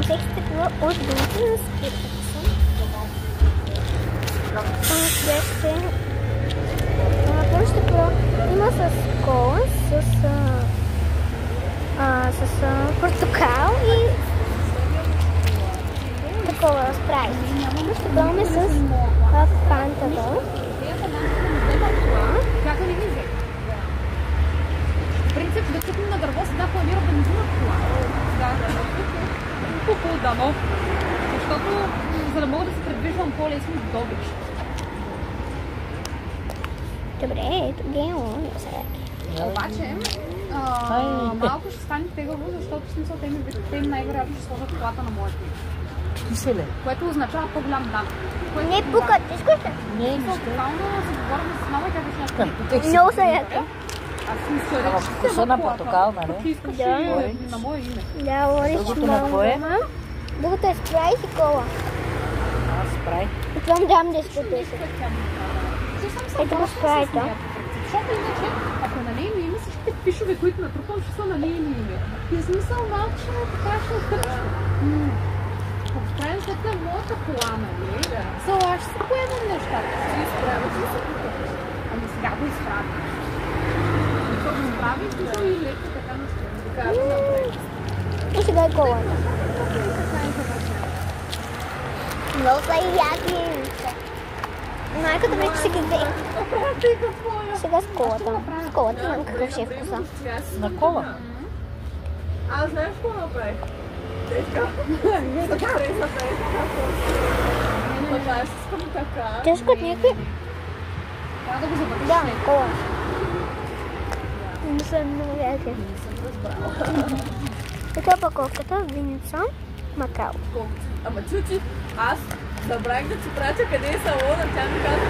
взех стъкло от думата на скипъца. Първо стъкло има с кола, с портокал и такова спрайт. Стъкло с фантата. В принцип, да цъкнем на дърво, сега планира бензина кола. Хубаво дано. Защото, за да мога да се предвижвам по-лесно в Добрич. Добре, ето гео. Обаче, малко ще стане тегаво, защото в смисъл те им най-вероятно ще сложат колата на моята. Киселе. Което означава по-голям дан. Не пукат, искате? Не, не ще. Тотално се говорим с мама, тя беше някакъв. Много са яки. Аз мисля, че Вкуса на портокал, нали? Ти искаш Да. и на мое име. Да, лориш Другото на кое? Другото е спрайт и кола. Спрайт. И това му давам 10 от 10. Ето го спрайта. Защото иначе, ако на нейно име, всичките пишове, които натрупвам, ще са на нейно име. И в смисъл малко ще ме така ще откърча. В крайна сметка е моята кола, нали? Аз ще се поемам нещата. Ще изправя, ще се покажа. Ами сега го изправя. Ако го изправиш, ще и леко така на стена. Така да направим. И сега е колата. Много са яки. Майката вече си ги взе. Сега с колата. С колата знам какъв ще е вкуса. На кола. Аз знаеш какво направих? Тежка. Аз искам така. Те са като някакви... Трябва да го забършиш. Да, кола. Не са много яки. Ето е паковката, виница, макао. Ама чучи, аз забравих да ти пратя къде е салона, тя ми каза,